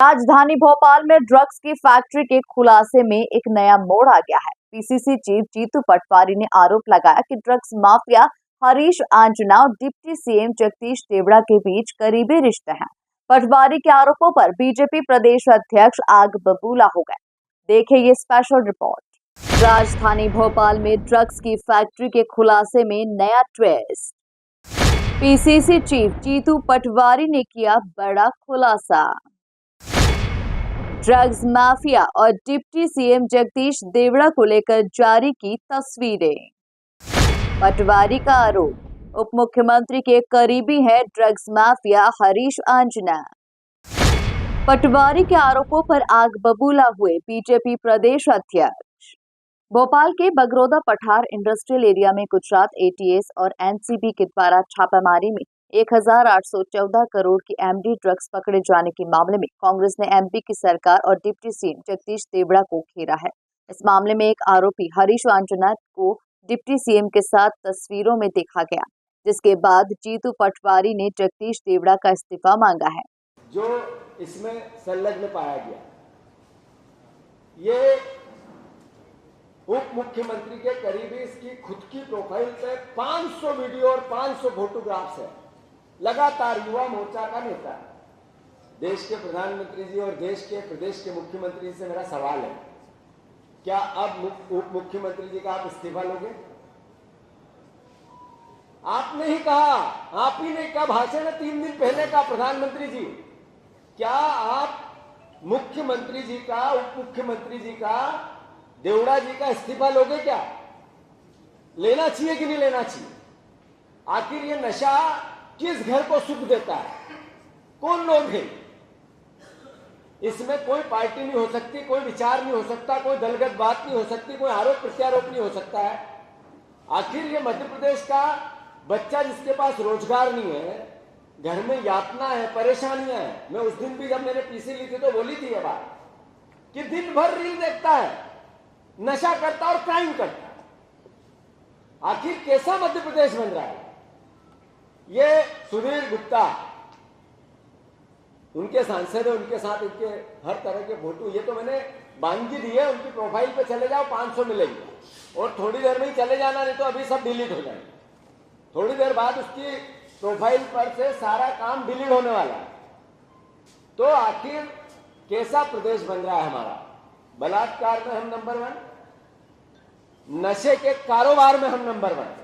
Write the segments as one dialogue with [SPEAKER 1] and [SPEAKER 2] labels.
[SPEAKER 1] राजधानी भोपाल में ड्रग्स की फैक्ट्री के खुलासे में एक नया मोड़ आ गया है। पीसीसी चीफ जीतू पटवारी ने आरोप लगाया कि ड्रग्स माफिया हरीश आंजना और डिप्टी सीएम जगदीश देवड़ा के बीच करीबी रिश्ते हैं। पटवारी के आरोपों पर बीजेपी प्रदेश अध्यक्ष आग बबूला हो गए। देखिए ये स्पेशल रिपोर्ट। राजधानी भोपाल में ड्रग्स की फैक्ट्री के खुलासे में नया twist. PCC chief Jitu Patwari ने किया बड़ा खुलासा। ड्रग्स माफिया और डिप्टी सीएम जगदीश देवड़ा को लेकर जारी की तस्वीरें। पटवारी का आरोप, उप मुख्यमंत्री के करीबी है ड्रग्स माफिया हरीश आंजना। पटवारी के आरोपों पर आग बबूला हुए बीजेपी प्रदेश अध्यक्ष। भोपाल के बगरोदा पठार इंडस्ट्रियल एरिया में गुजरात एटीएस और एनसीबी के द्वारा छापेमारी में 1814 करोड़ की एमडी ड्रग्स पकड़े जाने के मामले में कांग्रेस ने एमपी की सरकार और डिप्टी सीएम जगदीश देवड़ा को घेरा है। इस मामले में एक आरोपी हरीश आंजना को डिप्टी सीएम के साथ तस्वीरों में देखा गया, जिसके बाद जीतू पटवारी ने जगदीश देवड़ा का इस्तीफा मांगा है।
[SPEAKER 2] जो इसमें संलग्न पाया गया, ये उप मुख्यमंत्री के करीबी इसकी खुद की प्रोफाइल पे 500 वीडियो और 500 फोटोग्राफ्स है। लगातार युवा मोर्चा का नेता है। देश के प्रधानमंत्री जी और देश के प्रदेश के मुख्यमंत्री से मेरा सवाल है, क्या अब उप मुख्यमंत्री जी का आप इस्तीफा लोगे? आपने ही कहा, आप ही ने कहा भाषण में 3 दिन पहले का, प्रधानमंत्री जी क्या आप मुख्यमंत्री जी का, उप मुख्यमंत्री जी का, देवड़ा जी का इस्तीफा लोगे? क्या लेना चाहिए कि नहीं लेना चाहिए? आखिर ये नशा किस घर को सुख देता है? कौन लोग हैं? इसमें कोई पार्टी नहीं हो सकती, कोई विचार नहीं हो सकता, कोई दलगत बात नहीं हो सकती, कोई आरोप प्रत्यारोप नहीं हो सकता है। आखिर ये मध्य प्रदेश का बच्चा जिसके पास रोजगार नहीं है, घर में यातना है, परेशानियां हैं। मैं उस दिन भी जब मैंने पीसी ली थी तो बोली थी ये बात कि दिन भर रील देखता है, नशा करता और क्राइम करता। आखिर कैसा मध्य प्रदेश बन रहा है? ये सुधीर गुप्ता, उनके सांसद है, उनके साथ इनके हर तरह के फोटो, ये तो मैंने बांधी दी है। उनकी प्रोफाइल पे चले जाओ 500 मिलेगी और थोड़ी देर में ही चले जाना, नहीं तो अभी सब डिलीट हो जाएंगे। थोड़ी देर बाद उसकी प्रोफाइल पर से सारा काम डिलीट होने वाला है। तो आखिर कैसा प्रदेश बन रहा है हमारा? बलात्कार में हम नंबर 1, नशे के कारोबार में हम नंबर 1।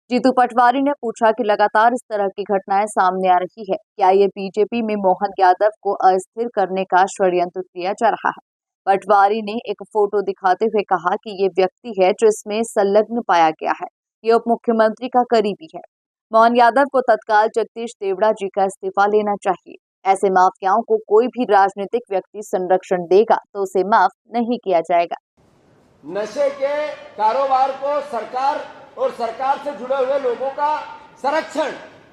[SPEAKER 1] जीतू पटवारी ने पूछा कि लगातार इस तरह की घटनाएं सामने आ रही है, क्या ये बीजेपी में मोहन यादव को अस्थिर करने का षड्यंत्र किया जा रहा है? पटवारी ने एक फोटो दिखाते हुए कहा कि ये व्यक्ति है जो इसमें संलग्न पाया गया है, ये उप मुख्यमंत्री का करीबी है। मोहन यादव को तत्काल जगदीश देवड़ा जी का इस्तीफा लेना चाहिए। ऐसे माफियाओं को कोई भी राजनीतिक व्यक्ति संरक्षण देगा तो उसे माफ नहीं किया जाएगा।
[SPEAKER 2] नशे के कारोबार को सरकार और सरकार से जुड़े हुए लोगों का संरक्षण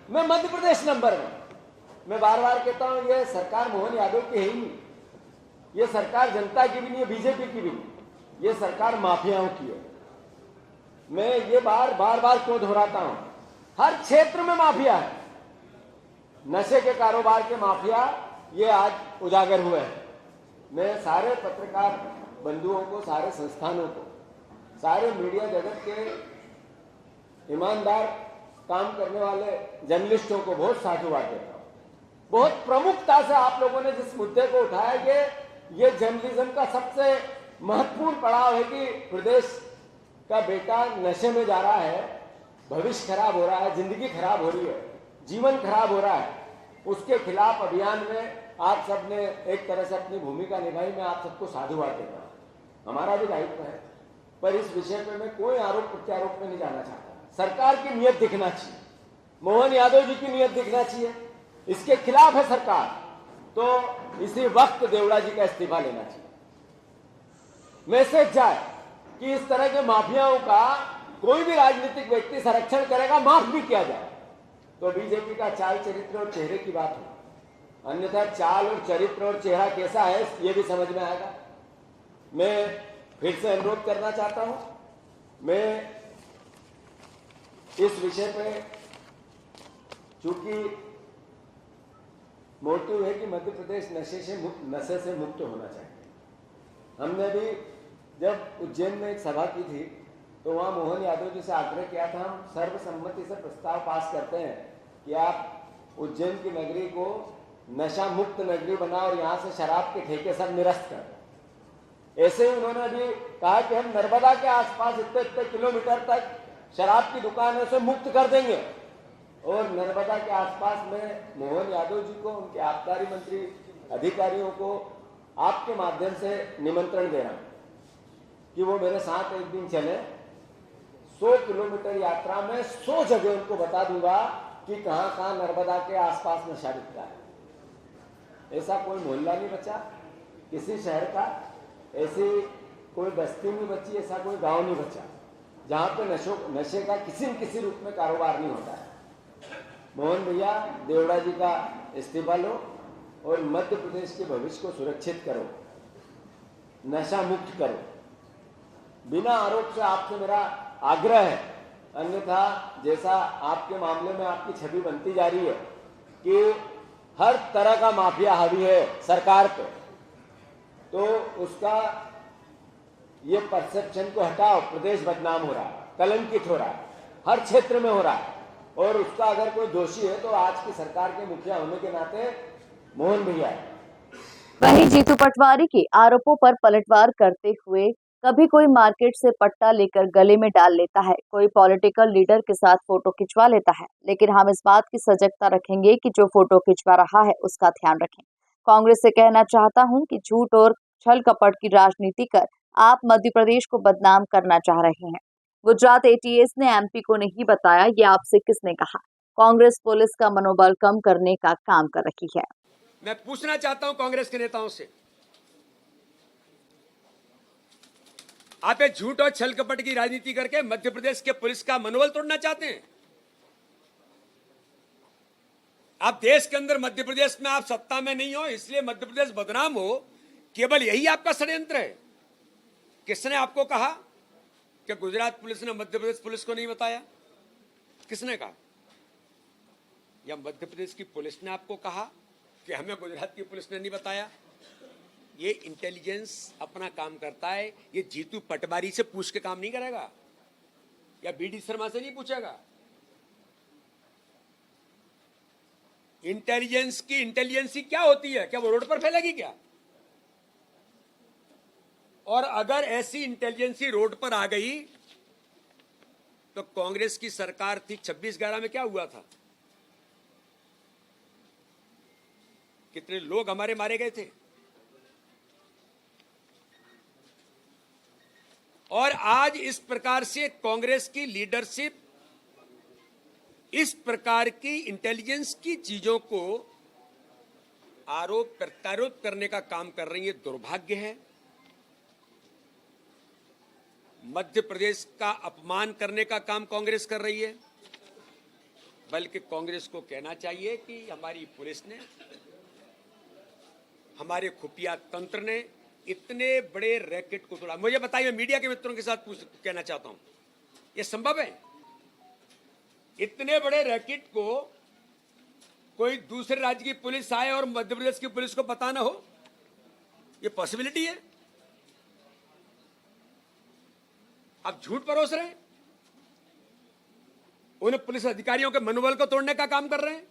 [SPEAKER 2] में मध्य प्रदेश नंबर 1। मैं बार बार कहता हूं, ये सरकार मोहन यादव की है ही नहीं, ये सरकार जनता की भी नहीं है, बीजेपी की भी नहीं, ये सरकार माफियाओं की है। मैं ये बार बार क्यों दोहराता हूं? हर क्षेत्र में माफिया है, नशे के कारोबार के माफिया ये आज उजागर हुए हैं। मैं सारे पत्रकार बंधुओं को, सारे संस्थानों को, सारे मीडिया जगत के ईमानदार काम करने वाले जर्नलिस्टों को बहुत साधुवाद देता हूं। बहुत प्रमुखता से आप लोगों ने जिस मुद्दे को उठाया, ये जर्नलिज्म का सबसे महत्वपूर्ण पड़ाव है कि प्रदेश का बेटा नशे में जा रहा है, भविष्य खराब हो रहा है, जिंदगी खराब हो रही है, जीवन खराब हो रहा है। उसके खिलाफ अभियान में आप सबने एक तरह से अपनी भूमिका निभाई। मैं आप सबको साधुवाद देता हूं, हमारा भी दायित्व है। पर इस विषय पर मैं कोई आरोप प्रत्यारोप में नहीं जाना चाहता। सरकार की नीयत दिखना चाहिए, मोहन यादव जी की नीयत दिखना चाहिए। इसके खिलाफ है सरकार, तो इसी वक्त देवड़ा जी का इस्तीफा लेना चाहिए। मैसेज जाए कि इस तरह के माफियाओं का कोई भी राजनीतिक व्यक्ति संरक्षण करेगा, माफ भी किया जाए, तो बीजेपी का चाल चरित्र और चेहरे की बात हो। अन्यथा चाल और चरित्र और चेहरा कैसा है ये भी समझ में आएगा। मैं फिर से अनुरोध करना चाहता हूं, मैं इस विषय पे चूंकि मोटिव है कि मध्य प्रदेश नशे से मुक्त होना चाहिए। हमने भी जब उज्जैन में एक सभा की थी तो वहाँ मोहन यादव जी से आग्रह किया था, हम सर्वसम्मति से प्रस्ताव पास करते हैं कि आप उज्जैन की नगरी को नशा मुक्त नगरी बनाओ और यहाँ से शराब के ठेके सब निरस्त कर। ऐसे ही उन्होंने भी कहा कि हम नर्मदा के आसपास इतने किलोमीटर तक शराब की दुकानों से मुक्त कर देंगे और नर्मदा के आसपास में मोहन यादव जी को, उनके आबकारी मंत्री अधिकारियों को आपके माध्यम से निमंत्रण दे रहा हूं कि वो मेरे साथ एक दिन चले। 100 किलोमीटर यात्रा में 100 जगह उनको बता दूंगा कि कहां कहां नर्मदा के आसपास नशा बिकता है। ऐसा कोई मोहल्ला नहीं बचा किसी शहर का, ऐसी कोई बस्ती नहीं बची, ऐसा कोई गांव नहीं बचा जहां पे नशे का किसी न किसी रूप में कारोबार नहीं होता है। मोहन भैया, देवड़ा जी का इस्तीफा लो और मध्य प्रदेश के भविष्य को सुरक्षित करो, नशा मुक्त करो। बिना आरोप से आपसे मेरा आग्रह है, अन्यथा जैसा आपके मामले में आपकी छवि बनती जा रही है कि हर तरह का माफिया हावी है सरकार पे, तो उसका ये परसेप्शन को हटाओ। प्रदेश बदनाम हो रहा है, कलंकित हो रहा है, हर क्षेत्र में हो रहा है और उसका अगर कोई दोषी है तो आज की सरकार के मुखिया होने के नाते मोहन भैया है।
[SPEAKER 1] वहीं जीतू पटवारी के आरोपों पर पलटवार करते हुए कभी कोई मार्केट से पट्टा लेकर गले में डाल लेता है, कोई पॉलिटिकल लीडर के साथ फोटो खिंचवा लेता है, लेकिन हम इस बात की सजगता रखेंगे कि जो फोटो खिंचवा रहा है उसका ध्यान रखें। कांग्रेस से कहना चाहता हूं कि झूठ और छल कपट की राजनीति कर आप मध्य प्रदेश को बदनाम करना चाह रहे हैं। गुजरात एटीएस ने एमपी को नहीं बताया, ये आपसे किसने कहा? कांग्रेस पुलिस का मनोबल कम करने का काम कर रही है।
[SPEAKER 3] मैं पूछना चाहता हूं कांग्रेस के नेताओं से, आप ये झूठ और छल कपट की राजनीति करके मध्य प्रदेश के पुलिस का मनोबल तोड़ना चाहते हैं? आप देश के अंदर मध्य प्रदेश में आप सत्ता में नहीं हो इसलिए मध्य प्रदेश बदनाम हो, केवल यही आपका षड्यंत्र है? किसने आपको कहा कि गुजरात पुलिस ने मध्य प्रदेश पुलिस को नहीं बताया? किसने कहा? या मध्य प्रदेश की पुलिस ने आपको कहा कि हमें गुजरात की पुलिस ने नहीं बताया? ये इंटेलिजेंस अपना काम करता है, ये जीतू पटवारी से पूछ के काम नहीं करेगा या बीडी शर्मा से नहीं पूछेगा। इंटेलिजेंस की इंटेलिजेंसी क्या होती है? क्या वो रोड पर फैलेगी क्या? और अगर ऐसी इंटेलिजेंसी रोड पर आ गई तो कांग्रेस की सरकार थी 26/11 में क्या हुआ था? कितने लोग हमारे मारे गए थे। और आज इस प्रकार से कांग्रेस की लीडरशिप इस प्रकार की इंटेलिजेंस की चीजों को आरोप प्रत्यारोप करने का काम कर रही है, दुर्भाग्य है। मध्य प्रदेश का अपमान करने का काम कांग्रेस कर रही है। बल्कि कांग्रेस को कहना चाहिए कि हमारी पुलिस ने, हमारे खुफिया तंत्र ने इतने बड़े रैकेट को तोड़ा। मुझे बताइए, मीडिया के मित्रों के साथ कहना चाहता हूं, यह संभव है? इतने बड़े रैकेट को कोई दूसरे राज्य की पुलिस आए और मध्य प्रदेश की पुलिस को पता ना हो? यह पॉसिबिलिटी है? आप झूठ परोस रहे हैं, उन पुलिस अधिकारियों के मनोबल को तोड़ने का काम कर रहे हैं।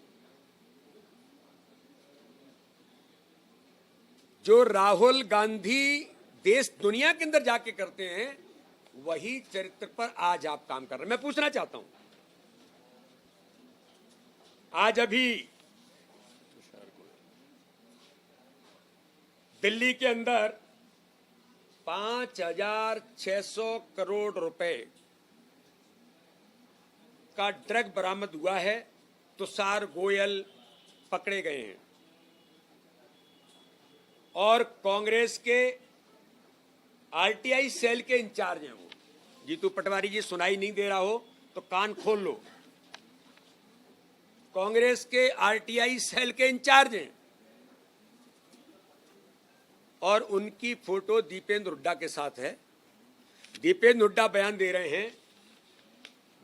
[SPEAKER 3] जो राहुल गांधी देश दुनिया के अंदर जाके करते हैं, वही चरित्र पर आज आप काम कर रहे हैं। मैं पूछना चाहता हूं, आज अभी दिल्ली के अंदर 5,600 करोड़ रुपए का ड्रग बरामद हुआ है। तुषार गोयल पकड़े गए हैं और कांग्रेस के आरटीआई सेल के इंचार्ज हैं वो। जीतू पटवारी जी, सुनाई नहीं दे रहा हो तो कान खोल लो। कांग्रेस के आरटीआई सेल के इंचार्ज हैं और उनकी फोटो दीपेंद्र हुड्डा के साथ है। दीपेंद्र हुड्डा बयान दे रहे हैं,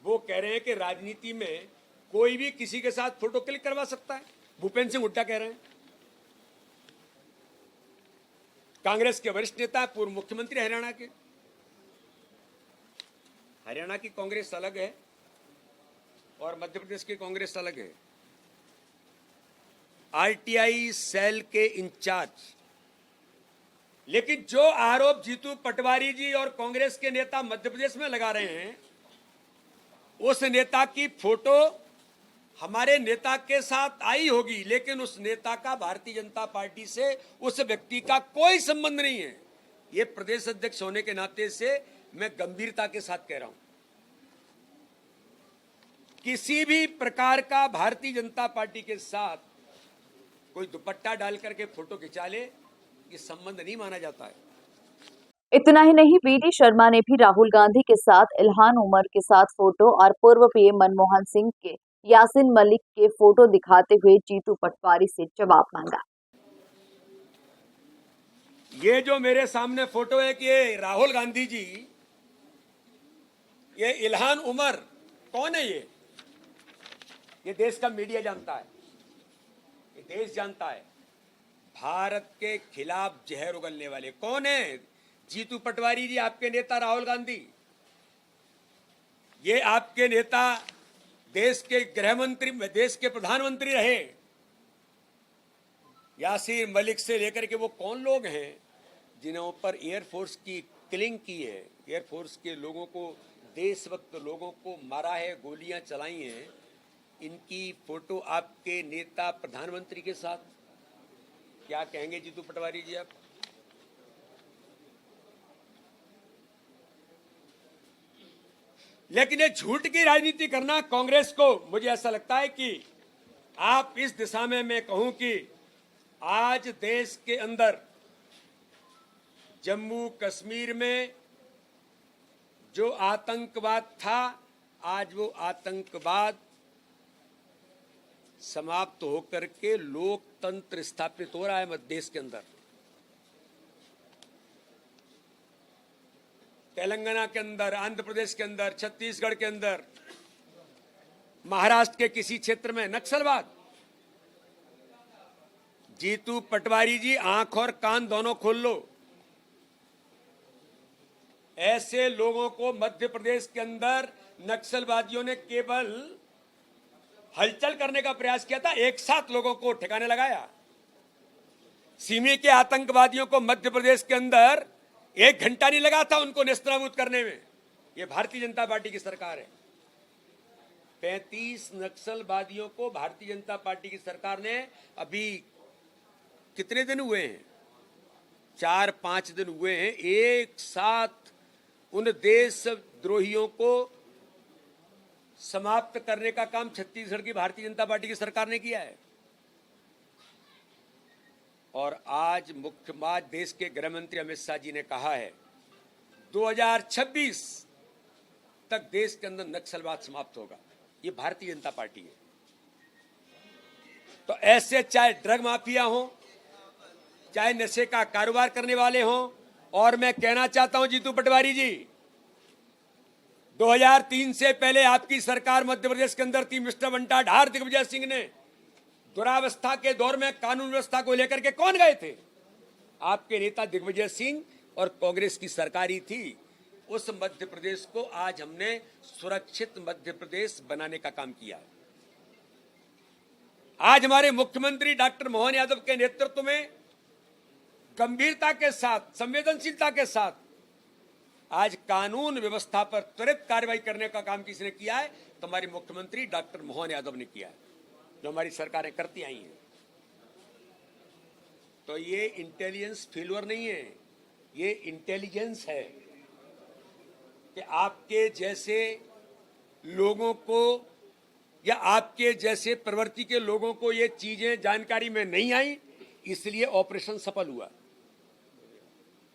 [SPEAKER 3] वो कह रहे हैं कि राजनीति में कोई भी किसी के साथ फोटो क्लिक करवा सकता है। भूपेंद्र सिंह हुड्डा कह रहे हैं कांग्रेस के वरिष्ठ नेता हैं, पूर्व मुख्यमंत्री हरियाणा के। हरियाणा की कांग्रेस अलग है और मध्य प्रदेश की कांग्रेस अलग है। आरटीआई सेल के इंचार्ज, लेकिन जो आरोप जीतू पटवारी जी और कांग्रेस के नेता मध्य प्रदेश में लगा रहे हैं, उस नेता की फोटो हमारे नेता के साथ आई होगी, लेकिन उस नेता का भारतीय जनता पार्टी से उस व्यक्ति का कोई संबंध नहीं है। ये प्रदेश अध्यक्ष होने के नाते से मैं गंभीरता के साथ कह रहा हूं, किसी भी प्रकार का भारतीय जनता पार्टी के साथ कोई दुपट्टा डाल करके फोटो खिंचा ले, ये संबंध नहीं माना जाता है।
[SPEAKER 1] इतना ही नहीं, वीडी शर्मा ने भी राहुल गांधी के साथ इल्हान उमर के साथ फोटो और पूर्व पीएम मनमोहन सिंह के यासीन मलिक के फोटो दिखाते हुए जीतू पटवारी से जवाब मांगा।
[SPEAKER 3] ये जो मेरे सामने फोटो है कि ये राहुल गांधी जी, ये इल्हान उमर कौन है? ये देश का मीडिया जानता है, ये देश जानता है। भारत के खिलाफ जहर उगलने वाले कौन है? जीतू पटवारी जी, आपके नेता राहुल गांधी। ये आपके नेता देश के गृह मंत्री, देश के प्रधानमंत्री रहे। यासीर मलिक से लेकर के वो कौन लोग हैं जिन्हों पर एयरफोर्स की किलिंग की है, एयरफोर्स के लोगों को, देशभक्त लोगों को मारा है, गोलियां चलाई हैं। इनकी फोटो आपके नेता प्रधानमंत्री के साथ, क्या कहेंगे जीतू पटवारी जी आप? लेकिन ये झूठ की राजनीति करना कांग्रेस को, मुझे ऐसा लगता है कि आप इस दिशा में मैं कहूं कि आज देश के अंदर जम्मू कश्मीर में जो आतंकवाद था, आज वो आतंकवाद समाप्त होकर के लोकतंत्र स्थापित हो रहा है मध्य देश के अंदर। तेलंगाना के अंदर, आंध्र प्रदेश के अंदर, छत्तीसगढ़ के अंदर, महाराष्ट्र के किसी क्षेत्र में नक्सलवाद। जीतू पटवारी जी, आंख और कान दोनों खोल लो। ऐसे लोगों को मध्य प्रदेश के अंदर नक्सलवादियों ने केवल हलचल करने का प्रयास किया था, एक साथ लोगों को ठिकाने लगाया। सीमी के आतंकवादियों को मध्य प्रदेश के अंदर 1 घंटा नहीं लगा था उनको नेस्तनाबूद करने में। यह भारतीय जनता पार्टी की सरकार है। 35 नक्सलवादियों को भारतीय जनता पार्टी की सरकार ने, अभी कितने दिन हुए हैं, 4-5 दिन हुए हैं, एक साथ उन देशद्रोहियों को समाप्त करने का काम छत्तीसगढ़ की भारतीय जनता पार्टी की सरकार ने किया है। और आज देश के गृह मंत्री अमित शाह जी ने कहा है 2026 तक देश के अंदर नक्सलवाद समाप्त होगा। ये भारतीय जनता पार्टी है। तो ऐसे चाहे ड्रग माफिया हो, चाहे नशे का कारोबार करने वाले हों, और मैं कहना चाहता हूं जीतू पटवारी जी, 2003 से पहले आपकी सरकार मध्य प्रदेश के अंदर थी। मिस्टर बंटा ढार, दिग्विजय सिंह ने दुरावस्था के दौर में कानून व्यवस्था को लेकर के कौन गए थे? आपके नेता दिग्विजय सिंह और कांग्रेस की सरकार ही थी। उस मध्य प्रदेश को आज हमने सुरक्षित मध्य प्रदेश बनाने का काम किया। आज हमारे मुख्यमंत्री डॉक्टर मोहन यादव के नेतृत्व में गंभीरता के साथ, संवेदनशीलता के साथ आज कानून व्यवस्था पर त्वरित कार्रवाई करने का काम किसने किया है? तो हमारे मुख्यमंत्री डॉक्टर मोहन यादव ने किया है, जो हमारी सरकारें करती आई हैं। तो ये इंटेलिजेंस फेल्योर नहीं है, ये इंटेलिजेंस है कि आपके जैसे लोगों को या आपके जैसे प्रवृत्ति के लोगों को ये चीजें जानकारी में नहीं आई, इसलिए ऑपरेशन सफल हुआ।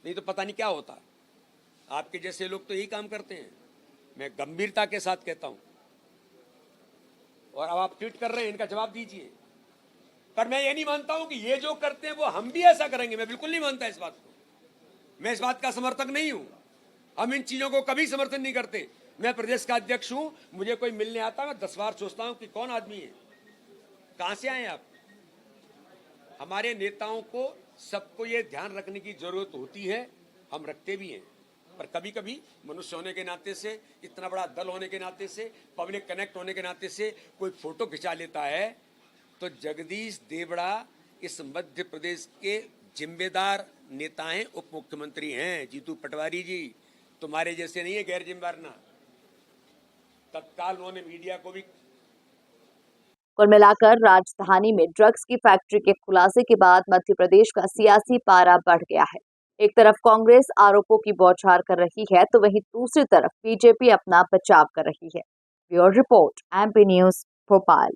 [SPEAKER 3] नहीं तो पता नहीं क्या होता। आपके जैसे लोग तो यही काम करते हैं। मैं गंभीरता के साथ कहता हूं। और अब आप ट्वीट कर रहे हैं, इनका जवाब दीजिए। पर मैं ये नहीं मानता हूं कि ये जो करते हैं वो हम भी ऐसा करेंगे। मैं बिल्कुल नहीं मानता इस बात को। मैं इस बात का समर्थक नहीं हूं। हम इन चीजों को कभी समर्थन नहीं करते। मैं प्रदेश का अध्यक्ष हूं, मुझे कोई मिलने आता, मैं 10 बार सोचता हूं कि कौन आदमी है, कहां से आए आप। हमारे नेताओं को सबको ये ध्यान रखने की जरूरत होती है, हम रखते भी हैं। पर कभी कभी मनुष्य होने के नाते से, इतना बड़ा दल होने के नाते से, पब्लिक कनेक्ट होने के नाते से कोई फोटो खिंचा लेता है। तो जगदीश देवड़ा इस मध्य प्रदेश के जिम्मेदार नेता हैं, उप मुख्यमंत्री हैं। जीतू पटवारी जी तुम्हारे जैसे नहीं है गैर जिम्मेदार ना। तत्काल उन्होंने मीडिया को भी
[SPEAKER 1] कुल मिलाकर राजधानी में ड्रग्स की फैक्ट्री के खुलासे के बाद मध्य प्रदेश का सियासी पारा बढ़ गया है। एक तरफ कांग्रेस आरोपों की बौछार कर रही है, तो वहीं दूसरी तरफ बीजेपी अपना बचाव कर रही है। Bureau report, MP news, Bhopal.